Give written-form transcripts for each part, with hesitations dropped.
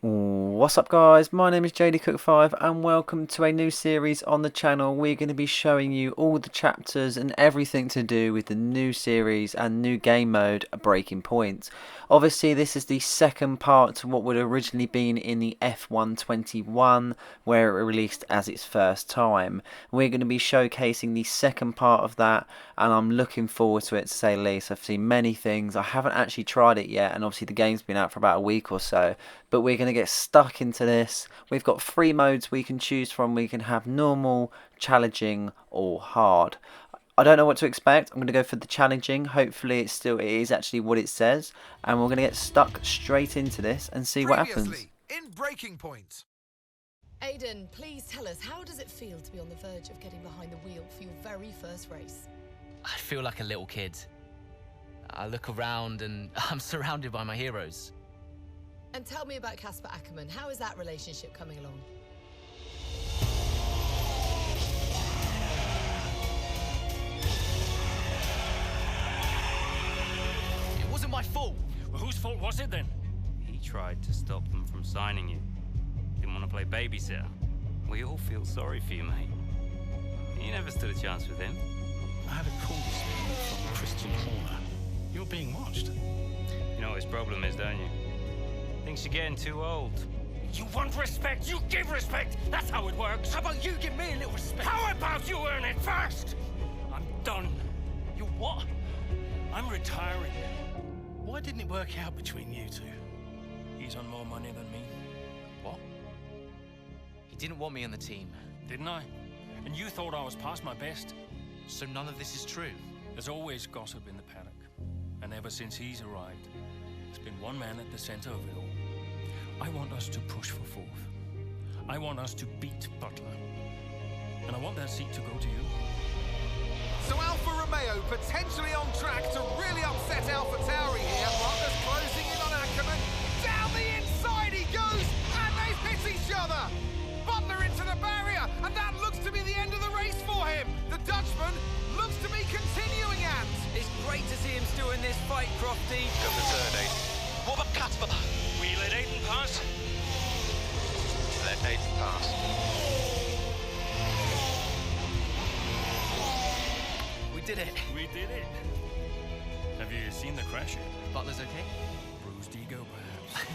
What's up guys, my name is JDCook5 and welcome to a new series on the channel. We're going to be showing you all the chapters and everything to do with the new series and new game mode, Breaking Point. Obviously this is the second part to what would have originally been in the F121 where it released as its first time. We're going to be showcasing the second part of that and I'm looking forward to it, to say the least. I've seen many things, I haven't actually tried it yet, and obviously the game's been out for about a week or so, but we're going to get stuck into this. We've got 3 modes we can choose from. We can have normal, challenging or hard. I don't know what to expect. I'm going to go for the challenging. Hopefully it is actually what it says, and we're going to get stuck straight into this and see what happens. In Breaking Point. Aiden, please tell us, how does it feel to be on the verge of getting behind the wheel for your very first race? I feel like a little kid. I look around and I'm surrounded by my heroes. And tell me about Casper Ackerman. How is that relationship coming along? It wasn't my fault. Well, whose fault was it then? He tried to stop them from signing you. Didn't want to play babysitter. We all feel sorry for you, mate. You never stood a chance with him. I had a call this morning from Christian Horner. You're being watched. You know what his problem is, don't you? Thinks you're getting too old. You want respect, you give respect. That's how it works. How about you give me a little respect? How about you earn it first? I'm done. You what? I'm retiring. Why didn't it work out between you two? He's on more money than me. What? He didn't want me on the team. Didn't I? And you thought I was past my best? So none of this is true. There's always gossip in the paddock. And ever since he's arrived, there's been one man at the center of it all. I want us to push for 4th. I want us to beat Butler. And I want that seat to go to you. So Alfa Romeo potentially on track to really upset AlphaTauri here. Butler's closing in on Ackerman. Down the inside he goes, and they hit each other. Butler into the barrier, and that looks to be the end of the race for him. The Dutchman looks to be continuing at. It's great to see him still in this fight, Crofty. Come the third, Aiden. What about Casper? Will you let Aiden pass? Let Aiden pass. We did it. We did it. Have you seen the crash yet? Butler's okay? Bruised ego, perhaps.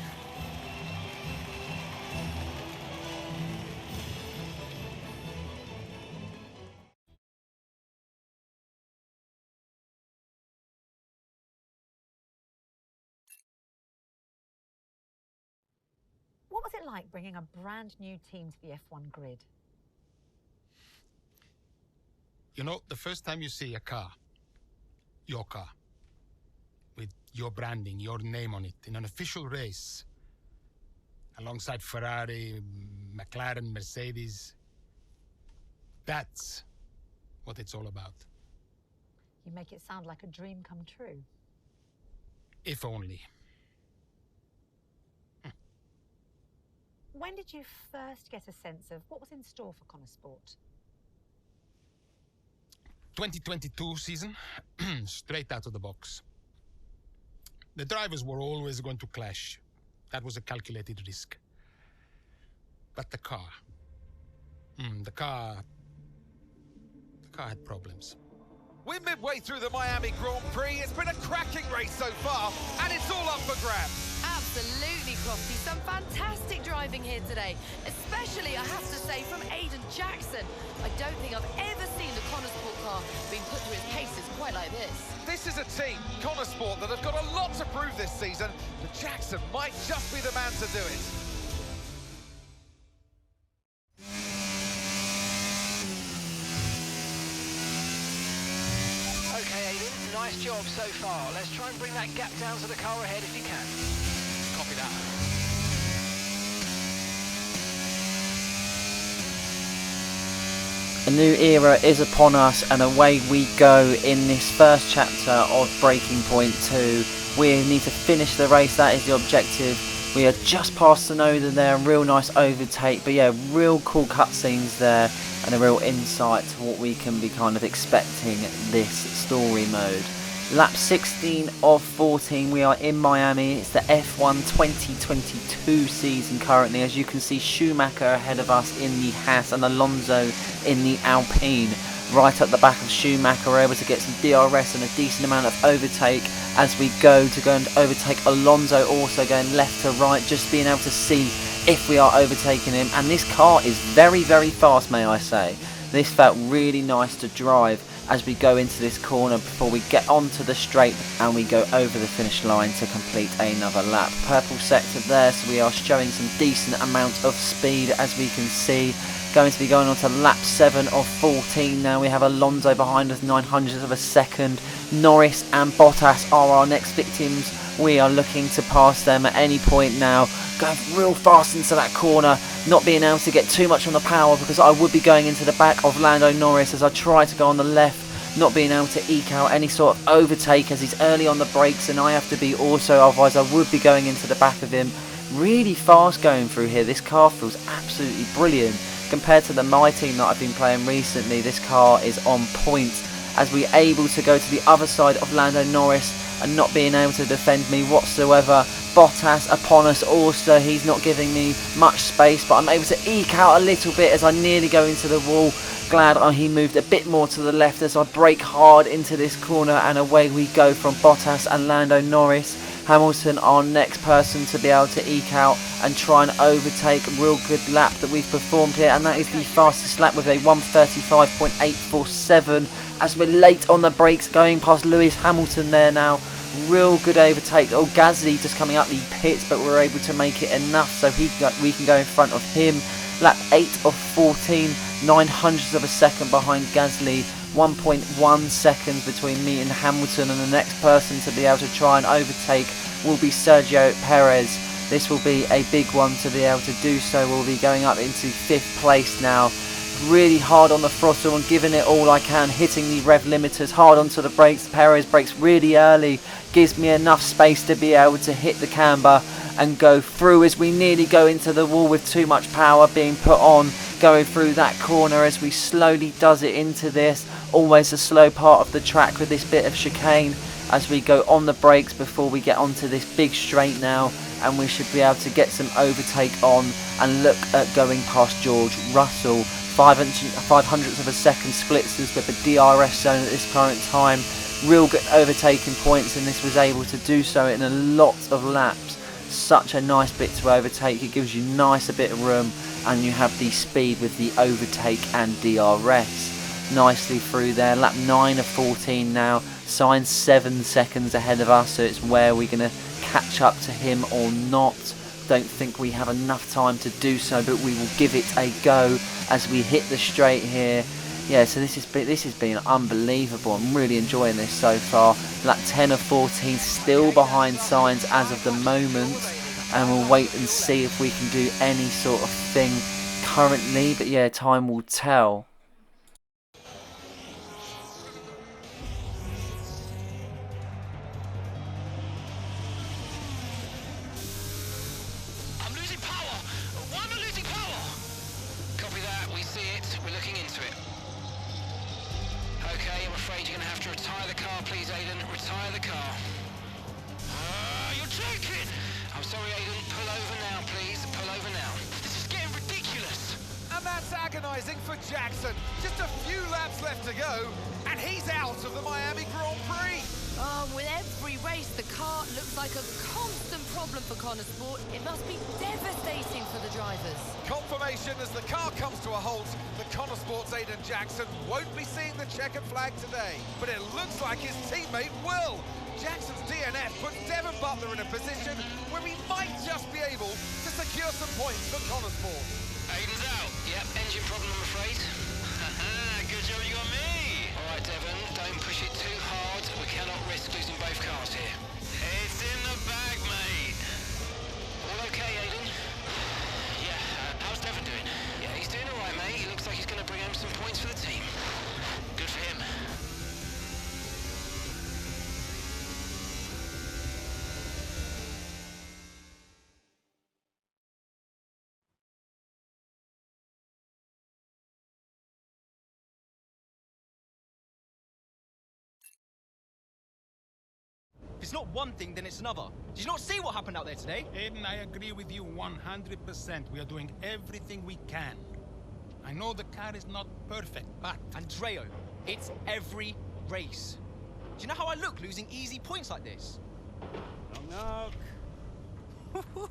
What was it like bringing a brand new team to the F1 grid? You know, the first time you see a car, your car, with your branding, your name on it, in an official race, alongside Ferrari, McLaren, Mercedes, that's what it's all about. You make it sound like a dream come true. If only. When did you first get a sense of what was in store for Connor Sport? 2022 season, straight out of the box. The drivers were always going to clash. That was a calculated risk. But the car had problems. We're midway through the Miami Grand Prix. It's been a cracking race so far, and it's all up for grabs. Absolutely, Crofty. Some fantastic driving here today. Especially, I have to say, from Aiden Jackson. I don't think I've ever seen the Connor Sport car being put through its paces quite like this. This is a team, Connor Sport, that have got a lot to prove this season, but Jackson might just be the man to do it. Okay, Aiden, nice job so far. Let's try and bring that gap down to the car ahead if you can. Copy that. A new era is upon us and away we go in this first chapter of Breaking Point 2. We need to finish the race, that is the objective. We are just past Sonoda there, real nice overtake, but yeah, real cool cutscenes there and a real insight to what we can be kind of expecting this story mode. Lap 16 of 14, we are in Miami. It's the F1 2022 season currently. As you can see, Schumacher ahead of us in the Haas and Alonso in the Alpine. Right at the back of Schumacher, we're able to get some DRS and a decent amount of overtake as we go and overtake Alonso, also going left to right, just being able to see if we are overtaking him. And this car is very, very fast, may I say. This felt really nice to drive as we go into this corner before we get onto the straight and we go over the finish line to complete another lap. Purple sector there, so we are showing some decent amount of speed as we can see. Going to be going on to lap 7 of 14 now. We have Alonso behind us, 900ths of a second. Norris and Bottas are our next victims. We are looking to pass them at any point now. Going real fast into that corner, not being able to get too much on the power because I would be going into the back of Lando Norris as I try to go on the left, not being able to eke out any sort of overtake as he's early on the brakes and I have to be also, otherwise I would be going into the back of him. Really fast going through here. This car feels absolutely brilliant. Compared to my team that I've been playing recently, this car is on point as we're able to go to the other side of Lando Norris and not being able to defend me whatsoever. Bottas upon us also, he's not giving me much space, but I'm able to eke out a little bit as I nearly go into the wall. Glad he moved a bit more to the left as I brake hard into this corner and away we go from Bottas and Lando Norris. Hamilton, our next person to be able to eke out and try and overtake. A real good lap that we've performed here, and that is the fastest lap with a 1:35.847 as we're late on the brakes going past Lewis Hamilton there now. Real good overtake. Oh, Gasly just coming up the pits, but we're able to make it enough so we can go in front of him. Lap 8 of 14, 900ths of a second behind Gasly. 1.1 seconds between me and Hamilton, and the next person to be able to try and overtake will be Sergio Perez. This will be a big one to be able to do so. We'll be going up into 5th place now. Really hard on the throttle and giving it all I can, hitting the rev limiters hard onto the brakes. Perez brakes really early, gives me enough space to be able to hit the camber and go through as we nearly go into the wall with too much power being put on. Going through that corner as we slowly does it into this. Always a slow part of the track with this bit of chicane as we go on the brakes before we get onto this big straight now, and we should be able to get some overtake on and look at going past George Russell. 500ths of a second splits us with the DRS zone at this current time. Real good overtaking points, and this was able to do so in a lot of laps. Such a nice bit to overtake. It gives you nice a bit of room, and you have the speed with the overtake and DRS. Nicely through there. Lap 9 of 14 now. Sainz 7 seconds ahead of us, so it's where we're going to catch up to him or not. Don't think we have enough time to do so, but we will give it a go as we hit the straight here. Yeah, so this has been unbelievable. I'm really enjoying this so far. Lap 10 of 14, still behind Sainz as of the moment, and we'll wait and see if we can do any sort of thing currently, but yeah, time will tell. I'm losing power! Why am I losing power? Copy that, we see it. We're looking into it. Okay, I'm afraid you're going to have to retire the car, please, Aiden. Retire the car. You're joking! I'm sorry, Aiden. Pull over now, please. Pull over now. This is getting ridiculous. And that's agonising for Jackson. Just a few laps left to go, and he's out of the Miami Grand Prix. Oh, with every race, the car looks like a constant problem for Connor Sport. It must be devastating for the drivers. Confirmation as the car comes to a halt. The Connor Sports Aiden Jackson won't be seeing the checkered flag today, but it looks like his teammate will. Jackson's DNF puts Devon Butler in a position where he might just be able to secure some points for Connor Sports. Aiden's out. Yep, engine problem, I'm afraid. Good job you got me. All right, Devon, don't push it too hard. We cannot risk losing both cars here. It's in the bag, mate. All okay, Aiden? Yeah, how's Devon doing? Yeah, he's doing all right, mate. He looks like he's going to bring home some points for the team. Good for him. it's not one thing, then it's another. Did you not see what happened out there today? Aiden, I agree with you 100%. We are doing everything we can. I know the car is not perfect, but... Andreo, it's every race. Do you know how I look losing easy points like this? Knock, knock.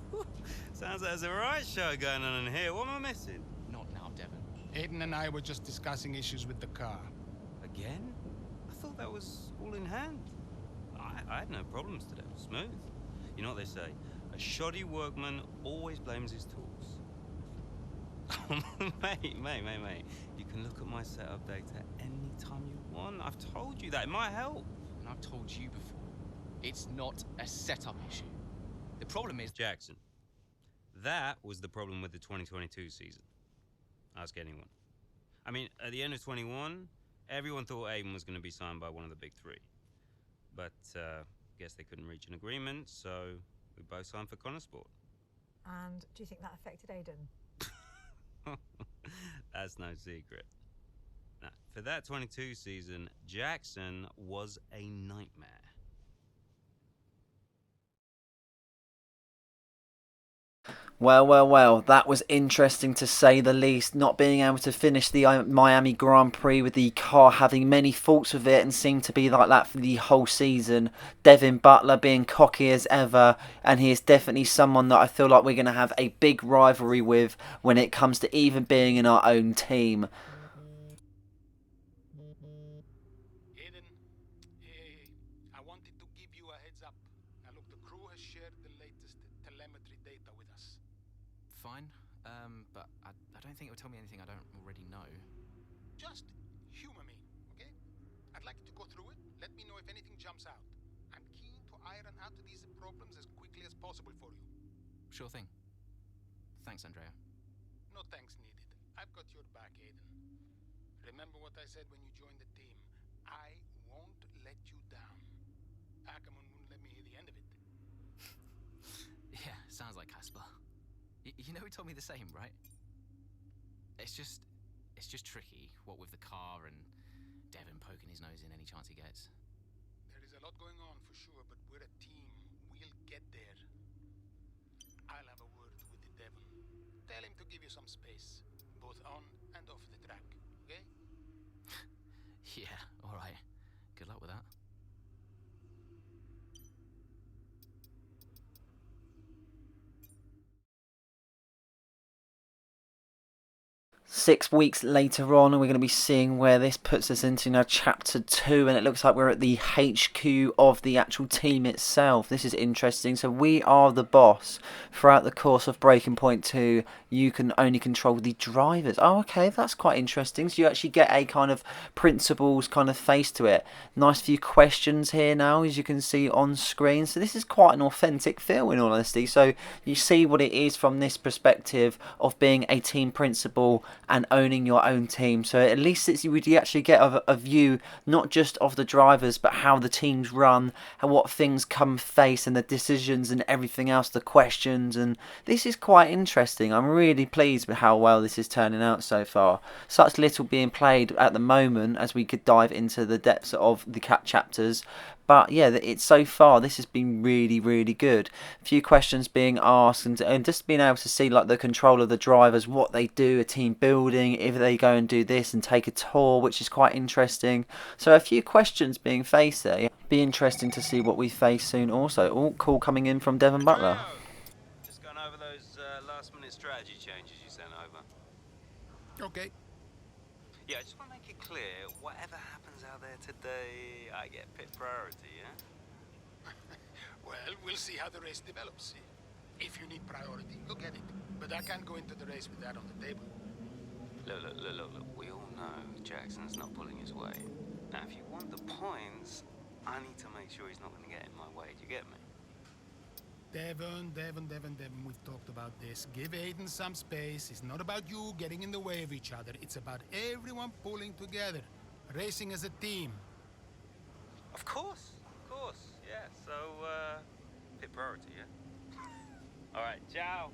Sounds like there's a right show going on in here. What am I missing? Not now, Devon. Aiden and I were just discussing issues with the car. Again? I thought that was all in hand. I had no problems today. Smooth. You know what they say? A shoddy workman always blames his tools. mate. You can look at my setup data anytime you want. I've told you that. It might help. And I've told you before, it's not a setup issue. The problem is... Jackson. That was the problem with the 2022 season. Ask anyone. I mean, at the end of 21, everyone thought Aiden was going to be signed by one of the big three. But, guess they couldn't reach an agreement, so we both signed for Connorsport. And do you think that affected Aiden? That's no secret. Now, for that 22 season, Jackson was a nightmare. Well, that was interesting to say the least. Not being able to finish the Miami Grand Prix with the car having many faults with it and seemed to be like that for the whole season. Devin Butler being cocky as ever, and he is definitely someone that I feel like we're going to have a big rivalry with when it comes to even being in our own team. Aiden, I wanted to give you a heads up. Now look, the crew has shared the latest telemetry data with us. Fine, but I don't think it would tell me anything I don't already know. Just humor me, okay? I'd like you to go through it. Let me know if anything jumps out. I'm keen to iron out these problems as quickly as possible for you. Sure thing. Thanks, Andrea. No thanks needed. I've got your back, Aiden. Remember what I said when you joined the team. I won't let you down. Ackerman wouldn't let me hear the end of it. Yeah, sounds like Casper. You know he told me the same, right? It's just tricky, what with the car and Devin poking his nose in any chance he gets. There is a lot going on for sure, but we're a team. We'll get there. I'll have a word with the Devon. Tell him to give you some space, both on and off the track, okay? Yeah, alright. Good luck with that. 6 weeks later on, we're going to be seeing where this puts us into now chapter 2, and it looks like we're at the HQ of the actual team itself. This is interesting. So we are the boss. Throughout the course of Breaking Point 2, you can only control the drivers. Oh, okay, that's quite interesting. So you actually get a kind of principles kind of face to it. Nice few questions here now, as you can see on screen. So this is quite an authentic feel, in all honesty. So you see what it is from this perspective of being a team principal and owning your own team. So at least you actually get a view not just of the drivers, but how the teams run and what things come face and the decisions and everything else, the questions. And this is quite interesting. I'm really pleased with how well this is turning out so far. Such little being played at the moment as we could dive into the depths of the cat chapters. But yeah, it's so far this has been really, really good. A few questions being asked, and just being able to see like the control of the drivers, what they do, a team building, if they go and do this and take a tour, which is quite interesting. So a few questions being faced there. Be interesting to see what we face soon also. All call coming in from Devin Butler. Just going over those last-minute strategy changes you sent over. Okay. Yeah, I just want to make it clear, whatever happens out there today, I get pit priority, yeah? Well, we'll see how the race develops. If you need priority, you'll get it. But I can't go into the race with that on the table. Look. We all know Jackson's not pulling his weight. Now, if you want the points, I need to make sure he's not going to get in my way. Do you get me? Devon, we've talked about this. Give Aiden some space. It's not about you getting in the way of each other. It's about everyone pulling together, racing as a team. Of course, yeah. So, pit priority, yeah? All right, ciao.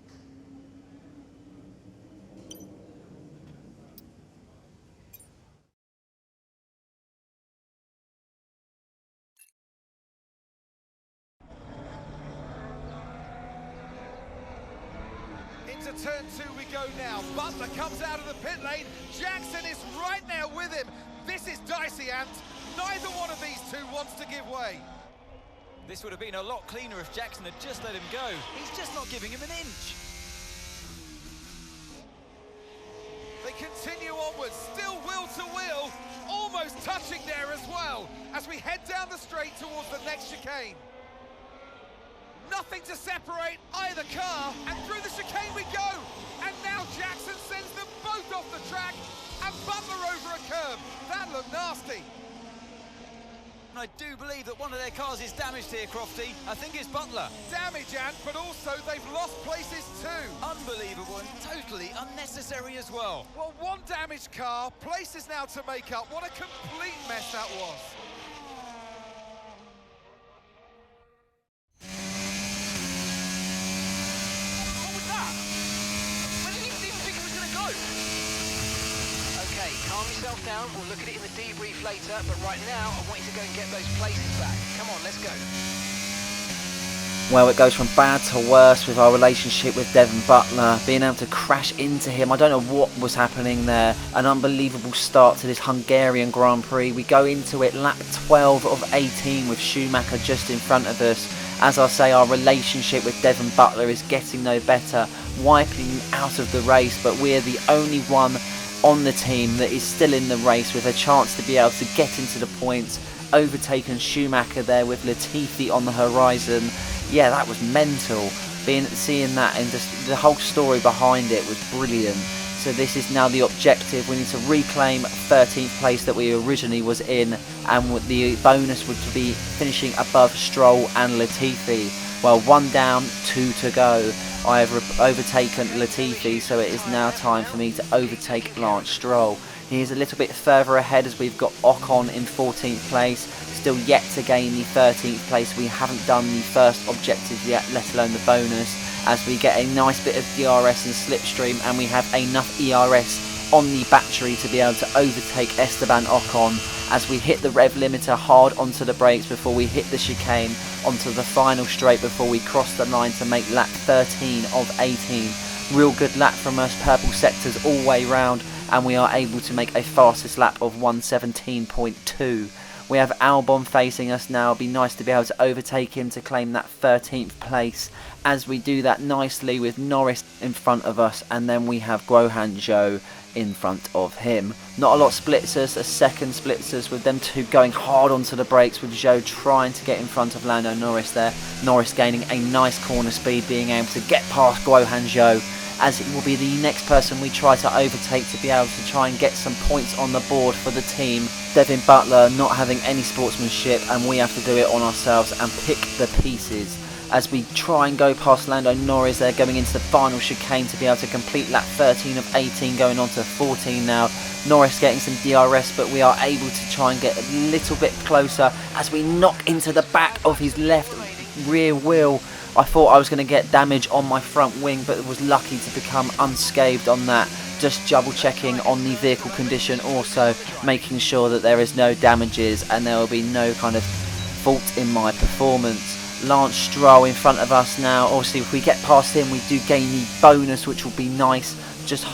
Into turn 2 we go now. Butler comes out of the pit lane. Jackson is right there with him. This is dicey, Ant. Neither one of these two wants to give way. This would have been a lot cleaner if Jackson had just let him go. He's just not giving him an inch. They continue onwards, still wheel to wheel, almost touching there as well, as we head down the straight towards the next chicane. Nothing to separate either car, and through the chicane we go. And now Jackson sends them both off the track, and Butler over a curb. That looked nasty. I do believe that one of their cars is damaged here, Crofty. I think it's Butler. Damage, Ant, but also they've lost places too. Unbelievable and totally unnecessary as well. Well, one damaged car, places now to make up. What a complete mess that was. What was that? Where did he even think he was going to go? Okay, calm yourself down. We'll look at it in the debrief later, but right now I want you to go and get those places back. Come on, let's go. Well, it goes from bad to worse with our relationship with Devon Butler, being able to crash into him. I don't know what was happening there. An unbelievable start to this Hungarian Grand Prix. We go into it lap 12 of 18 with Schumacher just in front of us. As I say, our relationship with Devon Butler is getting no better, wiping him out of the race, but we're the only one on the team that is still in the race with a chance to be able to get into the points, overtaken Schumacher there with Latifi on the horizon. Yeah, that was mental. Seeing that and just the whole story behind it was brilliant. So this is now the objective. We need to reclaim 13th place that we originally was in, and the bonus would be finishing above Stroll and Latifi. Well, 1 down, 2 to go. I have overtaken Latifi, so it is now time for me to overtake Lance Stroll. He is a little bit further ahead as we've got Ocon in 14th place, still yet to gain the 13th place. We haven't done the first objective yet, let alone the bonus, as we get a nice bit of DRS and slipstream, and we have enough ERS on the battery to be able to overtake Esteban Ocon as we hit the rev limiter hard onto the brakes before we hit the chicane onto the final straight before we cross the line to make lap 13 of 18. Real good lap from us, purple sectors all way round, and we are able to make a fastest lap of 1:17.2. We have Albon facing us now. It'd be nice to be able to overtake him to claim that 13th place, as we do that nicely with Norris in front of us, and then we have Guohan Zhou in front of him. Not a lot splits us, a second splits us, with them two going hard onto the brakes, with Zhou trying to get in front of Lando Norris there. Norris gaining a nice corner speed, being able to get past Guohan Zhou, as it will be the next person we try to overtake to be able to try and get some points on the board for the team. Devon Butler not having any sportsmanship, and we have to do it on ourselves and pick the pieces as we try and go past Lando Norris there, going into the final chicane to be able to complete lap 13 of 18, going on to 14 now. Norris getting some DRS, but we are able to try and get a little bit closer as we knock into the back of his left rear wheel. I thought I was going to get damage on my front wing, but was lucky to become unscathed on that. Just double checking on the vehicle condition, also making sure that there is no damages and there will be no kind of fault in my performance. Lance Stroll in front of us now. Obviously, if we get past him, we do gain the bonus, which will be nice. Just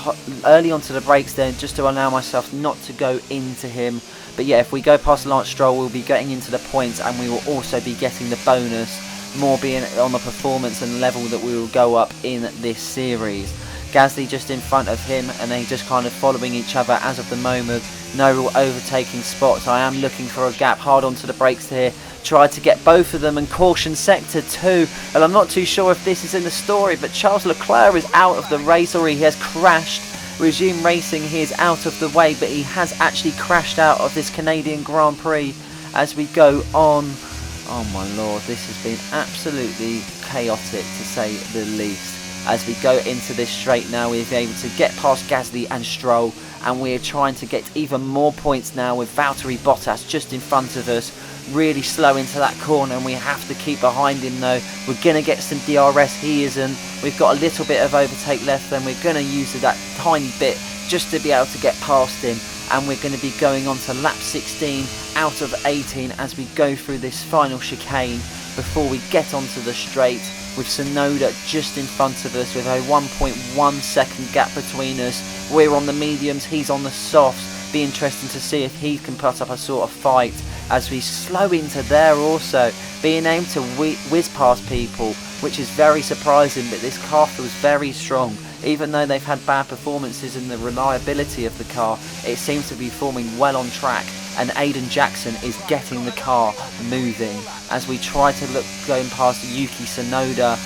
early onto the brakes there, just to allow myself not to go into him. But yeah, if we go past Lance Stroll, we'll be getting into the points, and we will also be getting the bonus, more being on the performance and level that we will go up in this series. Gasly just in front of him, and they just kind of following each other as of the moment. No real overtaking spots. I am looking for a gap, hard onto the brakes here. Tried to get both of them, and caution sector 2. And I'm not too sure if this is in the story, but Charles Leclerc is out of the race, or he has crashed. Resume racing, he is out of the way, but he has actually crashed out of this Canadian Grand Prix as we go on. Oh my lord, this has been absolutely chaotic to say the least. As we go into this straight now, we're able to get past Gasly and Stroll, and we're trying to get even more points now with Valtteri Bottas just in front of us. Really slow into that corner, and we have to keep behind him though. We're going to get some DRS, he isn't. We've got a little bit of overtake left, and we're going to use that tiny bit just to be able to get past him. And we're going to be going on to lap 16 out of 18 as we go through this final chicane. before we get onto the straight, with Tsunoda just in front of us with a 1.1 second gap between us. We're on the mediums, he's on the softs. Be interesting to see if he can put up a sort of fight as we slow into there also, being able to whiz past people, which is very surprising, but this car feels very strong. Even though they've had bad performances in the reliability of the car, it seems to be forming well on track, and Aiden Jackson is getting the car moving as we try to look going past Yuki Tsunoda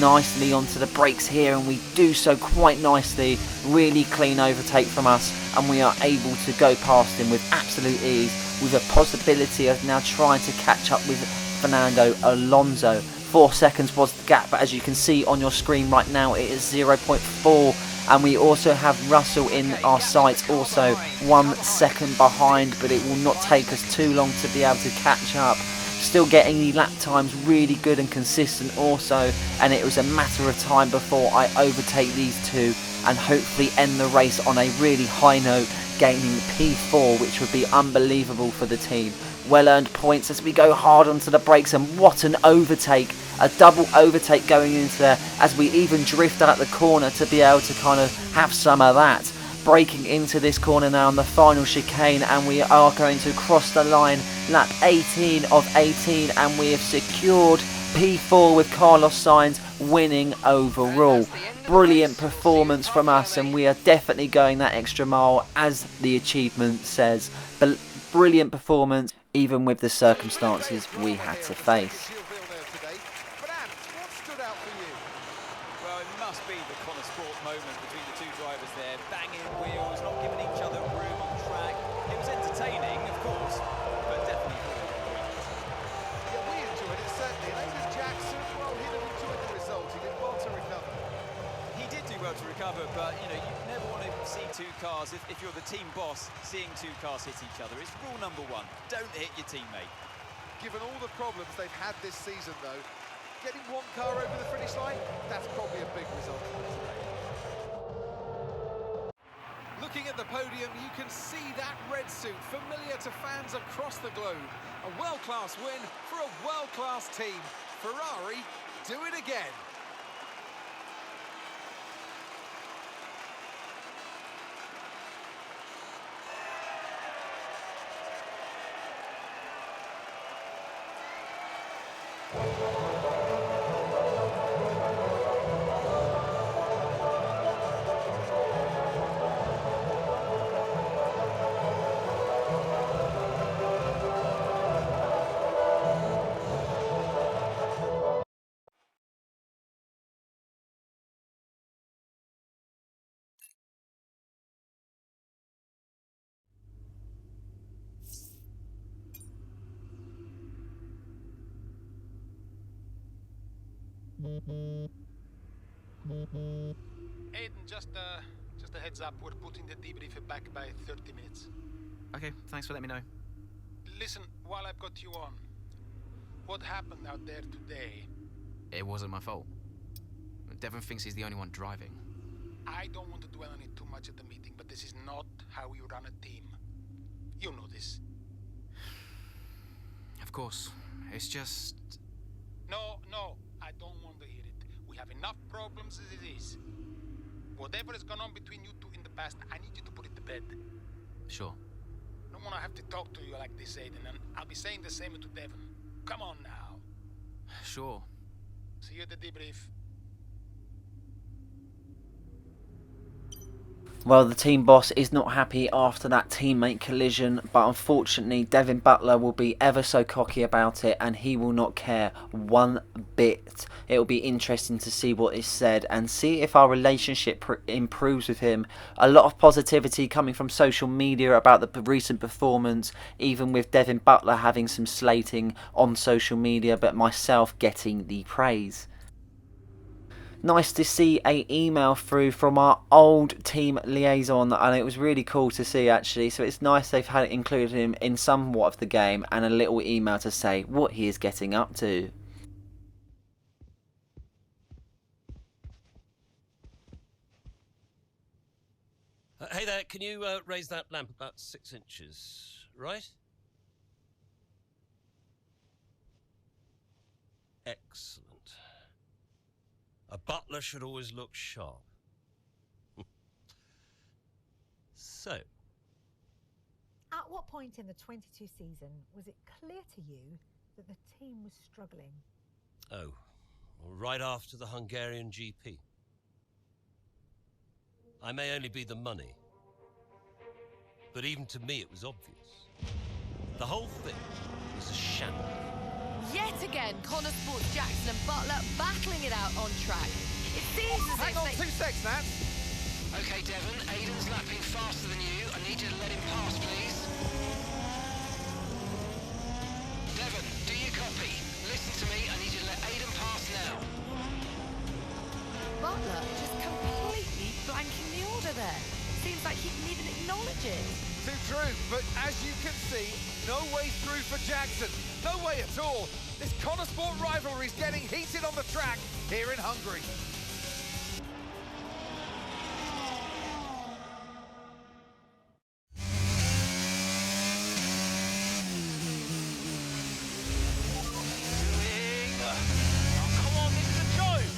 nicely onto the brakes here, and we do so quite nicely. Really clean overtake from us, and we are able to go past him with absolute ease, with a possibility of now trying to catch up with Fernando Alonso. 4 seconds was the gap, but as you can see on your screen right now, it is 0.4, and we also have Russell in our sights, also 1 second behind, but it will not take us too long to be able to catch up. Still getting the lap times really good and consistent also, and it was a matter of time before I overtake these two and hopefully end the race on a really high note, gaining P4, which would be unbelievable for the team. Well earned points as we go hard onto the brakes, and what an overtake, a double overtake going into there as we even drift out the corner to be able to kind of have some of that. Braking into this corner now on the final chicane, and we are going to cross the line, lap 18 of 18, and we have secured P4 with Carlos Sainz winning overall. Brilliant performance from us, and we are definitely going that extra mile as the achievement says. But brilliant performance even with the circumstances we had to face. Well, it must be the Connor Sport moment between the two drivers there. Banging wheels, not giving each other room on track. It was entertaining, of course, but definitely yeah, we enjoyed it, certainly. And Aiden Jackson, well, he'd have enjoyed the result. He did well to recover. He did do well to recover, but, you know, you never want to see two cars, if you're the team boss, seeing two cars hit each other. It's rule number one. Don't hit your teammate. Given all the problems they've had this season, though, getting one car over the finish line, that's probably a big result for them today. Looking at the podium, you can see that red suit, familiar to fans across the globe. A world-class win for a world-class team. Ferrari, do it again. Aiden, just a heads up, we're putting the debrief back by 30 minutes. Okay, thanks for letting me know. Listen, while I've got you on, what happened out there today? It wasn't my fault. Devon thinks he's the only one driving. I don't want to dwell on it too much at the meeting, but this is not how we run a team. You know this. Of course. It's just... No, I don't want to hear it. We have enough problems as it is. Whatever has gone on between you two in the past, I need you to put it to bed. Sure. I don't want to have to talk to you like this, Aiden, and I'll be saying the same to Devon. Come on now. Sure. See you at the debrief. Well, the team boss is not happy after that teammate collision, but unfortunately Devin Butler will be ever so cocky about it, and he will not care one bit. It will be interesting to see what is said and see if our relationship improves with him. A lot of positivity coming from social media about the recent performance, even with Devin Butler having some slating on social media, but myself getting the praise. Nice to see a email through from our old team liaison, and it was really cool to see actually. So it's nice they've had included him in somewhat of the game, and a little email to say what he is getting up to. Hey there, can you raise that lamp about 6 inches, right? Excellent. A butler should always look sharp. So, At what point in the 22 season was it clear to you that the team was struggling? oh, right after the Hungarian GP. I may only be the money, but even to me it was obvious. The whole thing was a shambles. Yet again, Connor Sports Jackson and Butler battling it out on track. It seems as Hang if on they... 2 seconds, Nats. Okay, Devon, Aiden's lapping faster than you. I need you to let him pass, please. Devon, do you copy? Listen to me, I need you to let Aiden pass now. Butler just completely blanking the order there. Seems like he didn't even acknowledge it. Too true, but as you can see, no way through for Jackson. No way at all. This Connor Sport rivalry is getting heated on the track here in Hungary. Come on, this is a joke!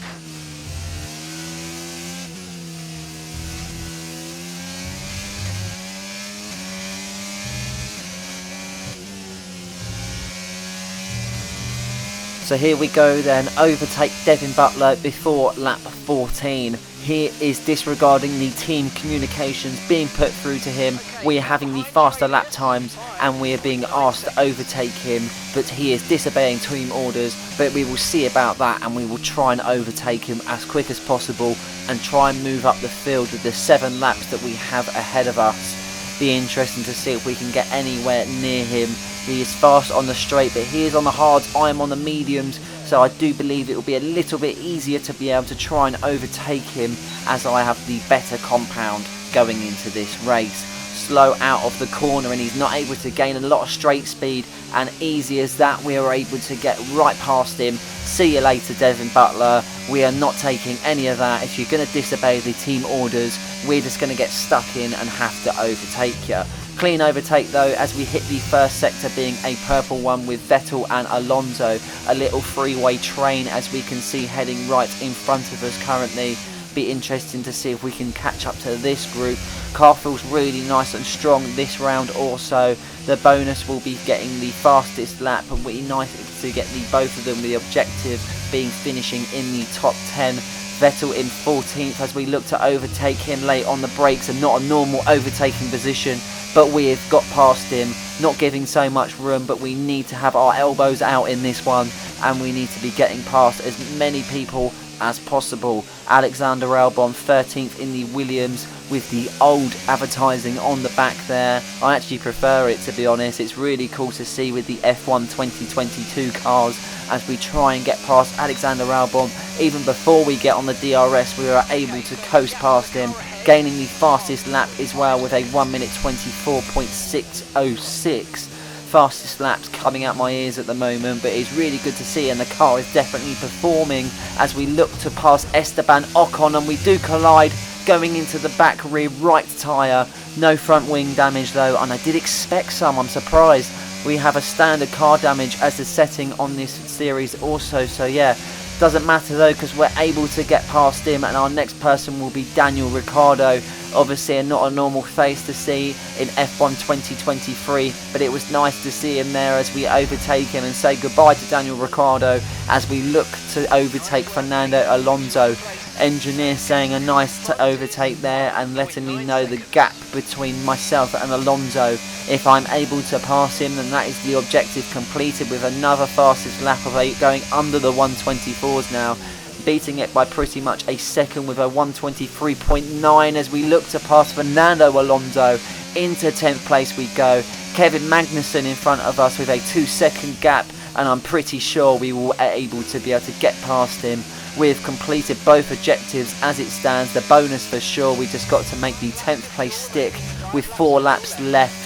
So here we go then, overtake Devin Butler before lap 14. Here is disregarding the team communications being put through to him. We are having the faster lap times and we are being asked to overtake him, but he is disobeying team orders. But we will see about that and we will try and overtake him as quick as possible and try and move up the field with the 7 laps that we have ahead of us. Be interesting to see if we can get anywhere near him. He is fast on the straight, but he is on the hards, I am on the mediums, so I do believe it will be a little bit easier to be able to try and overtake him as I have the better compound going into this race. Slow out of the corner and he's not able to gain a lot of straight speed, and easy as that we are able to get right past him. See you later, Devin Butler. We are not taking any of that. If you're going to disobey the team orders, we're just going to get stuck in and have to overtake you. Clean overtake though as we hit the first sector, being a purple one with Vettel and Alonso. A little freeway train as we can see heading right in front of us currently. Be interesting to see if we can catch up to this group. Car feels really nice and strong this round also. The bonus will be getting the fastest lap, and we nice to get the both of them, the objective being finishing in the top 10. Vettel in 14th as we look to overtake him late on the brakes, and not a normal overtaking position, but we have got past him, not giving so much room, but we need to have our elbows out in this one and we need to be getting past as many people as possible. Alexander Albon 13th in the Williams with the old advertising on the back there. I actually prefer it, to be honest. It's really cool to see with the F1 2022 cars as we try and get past Alexander Albon. Even before we get on the DRS, we are able to coast past him, gaining the fastest lap as well with a 1 minute 24.606. Fastest laps coming out my ears at the moment, but it's really good to see, and the car is definitely performing as we look to pass Esteban Ocon, and we do collide going into the back rear right tyre. No front wing damage though, and I did expect some. I'm surprised. We have a standard car damage as the setting on this series also, so yeah, doesn't matter though because we're able to get past him, and our next person will be Daniel Ricciardo. Obviously not a normal face to see in F1 2023, but it was nice to see him there as we overtake him and say goodbye to Daniel Ricciardo as we look to overtake Fernando Alonso. Engineer saying a nice to overtake there and letting me know the gap between myself and Alonso. If I'm able to pass him, then that is the objective completed, with another fastest lap of 8 going under the 124s now, beating it by pretty much a second with a 123.9 as we look to pass Fernando Alonso. Into 10th place we go. Kevin Magnussen in front of us with a 2-second gap, and I'm pretty sure we will be able to get past him. We've completed both objectives as it stands. The bonus for sure, we just got to make the 10th place stick with 4 laps left.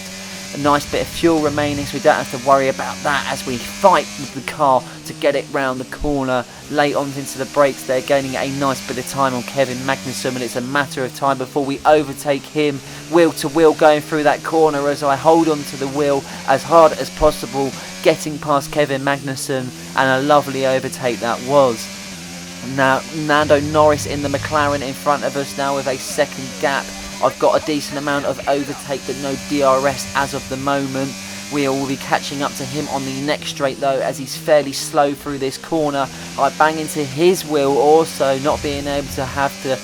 A nice bit of fuel remaining, so we don't have to worry about that as we fight with the car to get it round the corner. Late on into the brakes there, gaining a nice bit of time on Kevin Magnussen, and it's a matter of time before we overtake him. Wheel to wheel going through that corner as I hold on to the wheel as hard as possible, getting past Kevin Magnussen, and a lovely overtake that was. Now Lando Norris in the McLaren in front of us now with a second gap. I've got a decent amount of overtake but no DRS as of the moment. We will be catching up to him on the next straight though, as he's fairly slow through this corner. I bang into his wheel also, not being able to have the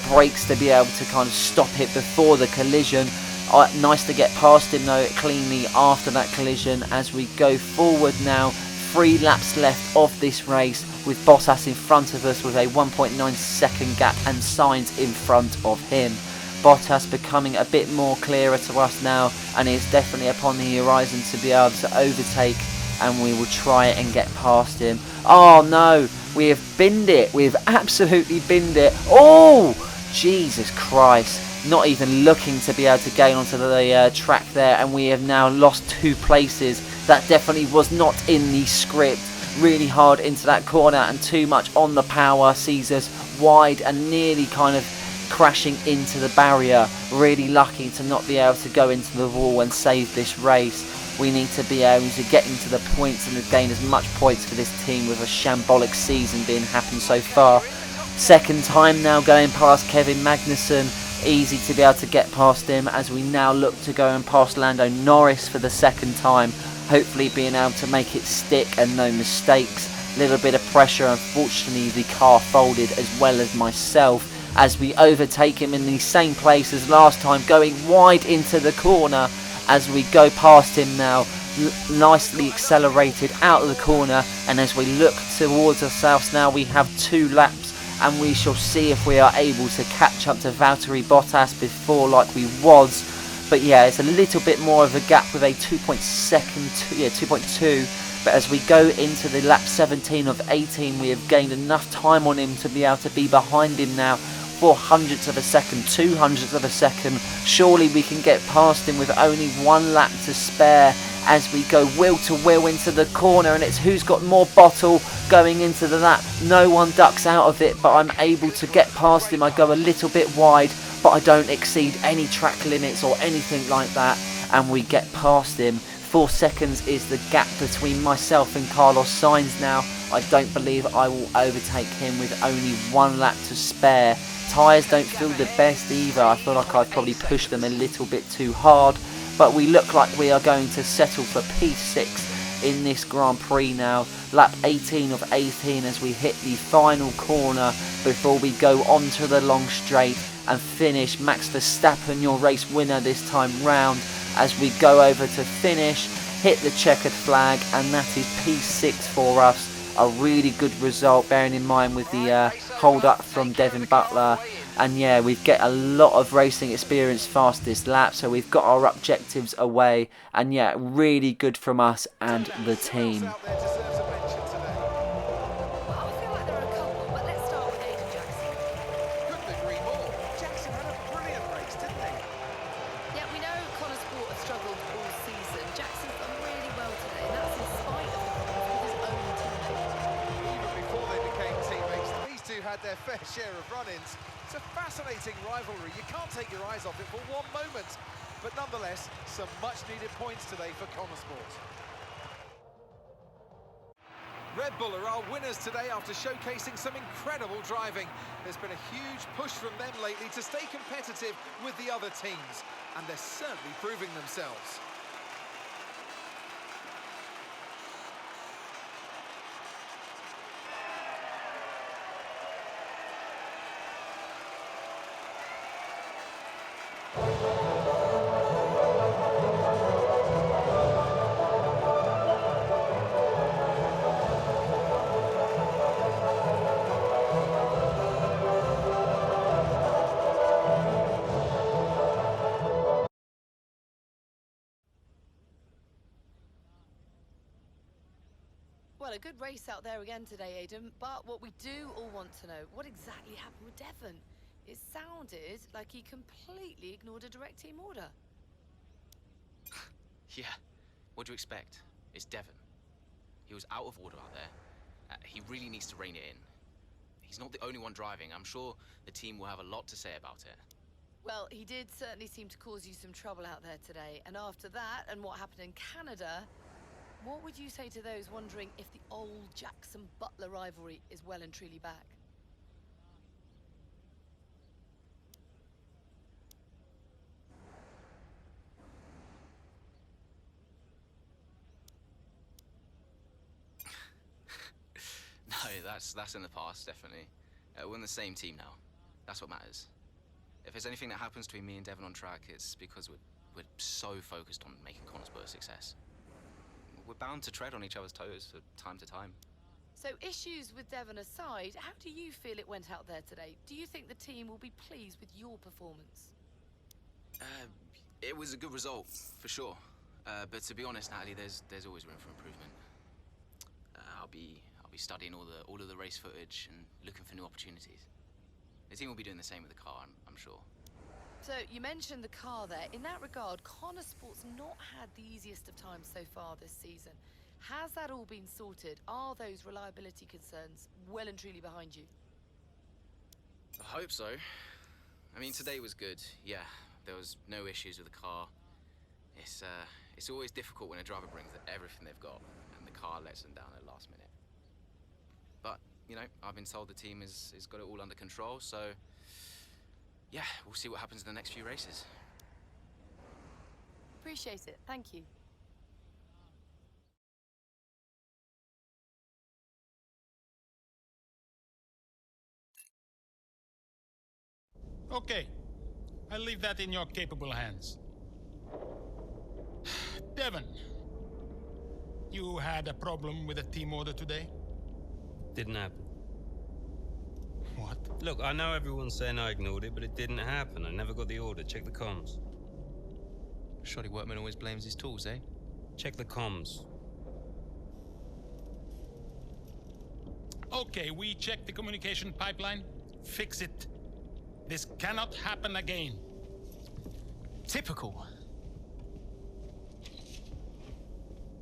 brakes to be able to kind of stop it before the collision. Nice to get past him though cleanly after that collision as we go forward now. 3 laps left of this race with Bottas in front of us with a 1.9 second gap and Sainz in front of him. Bottas becoming a bit more clearer to us now, and it's definitely upon the horizon to be able to overtake, and we will try and get past him. Oh no, we have binned it. We have absolutely binned it. Oh, Jesus Christ. Not even looking to be able to gain onto the track there, and we have now lost 2 places. That definitely was not in the script. Really hard into that corner and too much on the power sees us wide and nearly kind of crashing into the barrier. Really lucky to not be able to go into the wall and save this race. We need to be able to get into the points and gain as much points for this team with a shambolic season being happened so far. Second time now going past Kevin Magnussen. Easy to be able to get past him as we now look to go and pass Lando Norris for the second time. Hopefully being able to make it stick and no mistakes. Little bit of pressure. Unfortunately the car folded as well as myself as we overtake him in the same place as last time, going wide into the corner as we go past him now. Nicely accelerated out of the corner, and as we look towards ourselves now, we have 2 laps and we shall see if we are able to catch up to Valtteri Bottas before like we was. But yeah, it's a little bit more of a gap with a 2.2. But as we go into the lap 17 of 18, we have gained enough time on him to be able to be behind him now. 400ths of a second, 200ths of a second. Surely we can get past him with only 1 lap to spare as we go wheel to wheel into the corner, and it's who's got more bottle going into the lap. No one ducks out of it, but I'm able to get past him. I go a little bit wide, but I don't exceed any track limits or anything like that, and we get past him. 4 seconds is the gap between myself and Carlos Sainz now. I don't believe I will overtake him with only 1 lap to spare. Tyres don't feel the best either. I feel like I've probably pushed them a little bit too hard, but we look like we are going to settle for P6 in this Grand Prix now. Lap 18 of 18 as we hit the final corner before we go on to the long straight and finish. Max Verstappen, your race winner this time round, as we go over to finish, hit the checkered flag, and that is P6 for us. A really good result, bearing in mind with the hold up from Devin Butler. And yeah, we get a lot of racing experience fastest lap, so we've got our objectives away. And yeah, really good from us and the team. Well, I feel like there are a couple, but let's start with Aiden Jackson. Couldn't agree more. Jackson had a brilliant race, didn't he? Yeah, we know Connor Sport have struggled all season. Jackson's done really well today, and that's in spite of the problems with his own teammate. Even before they became teammates, these two had their fair share of run-ins. It's a fascinating rivalry. You can't take your eyes off it for 1 moment. But nonetheless, some much-needed points today for Connor Sport. Red Bull are our winners today after showcasing some incredible driving. There's been a huge push from them lately to stay competitive with the other teams, and they're certainly proving themselves. Well, a good race out there again today, Aidan, but what we do all want to know, what exactly happened with Devon? It sounded like he completely ignored a direct team order. Yeah, what do you expect? It's Devon. He was out of order out there. He really needs to rein it in. He's not the only one driving. I'm sure the team will have a lot to say about it. Well, he did certainly seem to cause you some trouble out there today, and after that and what happened in Canada, What would you say to those wondering if the old Jackson-Butler rivalry is well and truly back? No, that's in the past, definitely. We're on the same team now. That's what matters. If there's anything that happens between me and Devon on track, it's because we're so focused on making Connorsburg a success. We're bound to tread on each other's toes from time to time. So issues with Devon aside, how do you feel it went out there today? Do you think the team will be pleased with your performance? It was a good result, for sure. But to be honest, Natalie, there's always room for improvement. I'll be studying all of the race footage and looking for new opportunities. The team will be doing the same with the car, I'm sure. So you mentioned the car there. In that regard, Connor Sport's not had the easiest of times so far this season. Has that all been sorted? Are those reliability concerns well and truly behind you? I hope so. I mean, today was good. Yeah, there was no issues with the car. It's always difficult when a driver brings everything they've got and the car lets them down at the last minute. But, you know, I've been told the team has got it all under control, so yeah, we'll see what happens in the next few races. Appreciate it. Thank you. Okay, I'll leave that in your capable hands. Devon, you had a problem with a team order today? Didn't happen. What? Look, I know everyone's saying I ignored it, but it didn't happen. I never got the order. Check the comms. Shoddy workman always blames his tools, eh? Check the comms. Okay, we checked the communication pipeline. Fix it. This cannot happen again. Typical.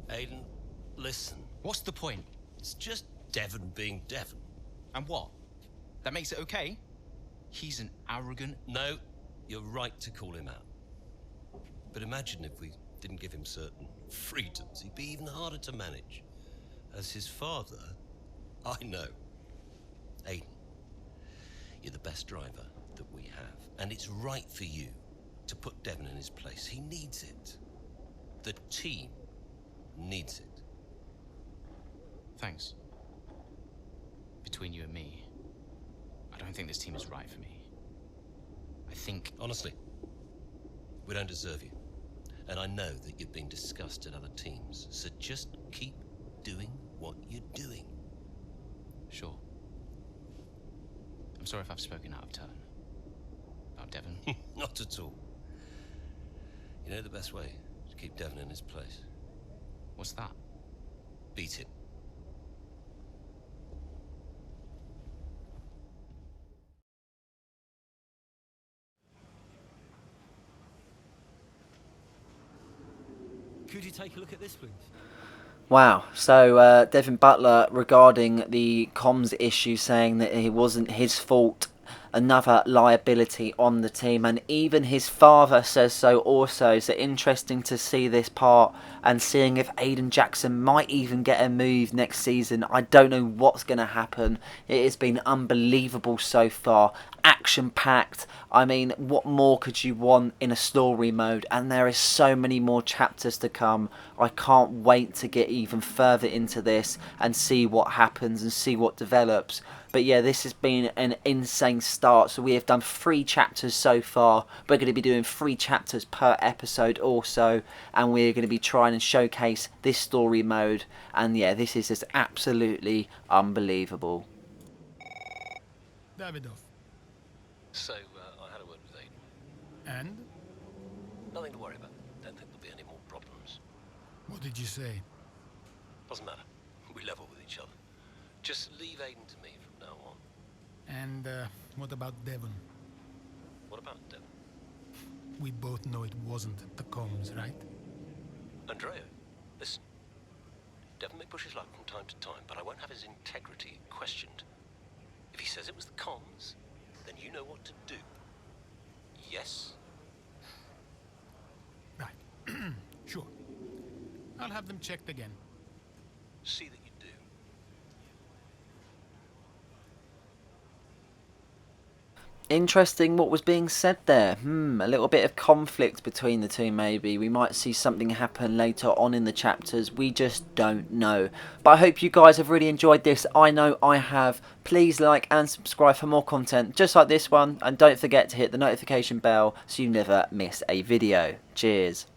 Aiden, listen. What's the point? It's just Devon being Devon. And what? That makes it okay? He's an arrogant... No, you're right to call him out. But imagine if we didn't give him certain freedoms. He'd be even harder to manage. As his father, I know. Aiden, you're the best driver that we have. And it's right for you to put Devon in his place. He needs it. The team needs it. Thanks. Between you and me, I don't think this team is right for me. I think... Honestly, we don't deserve you. And I know that you're being discussed at other teams, so just keep doing what you're doing. Sure. I'm sorry if I've spoken out of turn. About Devon. Not at all. You know the best way to keep Devon in his place? What's that? Beat him. Could you take a look at this, please? Wow. So Devin Butler regarding the comms issue, saying that it wasn't his fault, another liability on the team, and even his father says so also. So interesting to see this part and seeing if Aiden Jackson might even get a move next season. I don't know what's going to happen. It has been unbelievable so far, action packed. I mean, what more could you want in a story mode? And there is so many more chapters to come. I can't wait to get even further into this and see what happens and see what develops. But yeah, this has been an insane start. So we have done 3 chapters so far. We're going to be doing 3 chapters per episode also. And we're going to be trying and showcase this story mode. And yeah, this is just absolutely unbelievable. Davidoff. So, I had a word with Aiden. And? Nothing to worry about. Don't think there'll be any more problems. What did you say? Doesn't matter. We level with each other. Just leave Aiden to me from now on. And what about Devon? What about Devon? We both know it wasn't the comms, right? Andrea, listen. Devon may push his luck from time to time, but I won't have his integrity questioned. If he says it was the comms, then you know what to do. Yes? Right. Sure. I'll have them checked again. see that you do. Interesting what was being said there. A little bit of conflict between the two maybe. We might see something happen later on in the chapters. We just don't know. But I hope you guys have really enjoyed this. I know I have. Please like and subscribe for more content just like this one. And don't forget to hit the notification bell so you never miss a video. Cheers.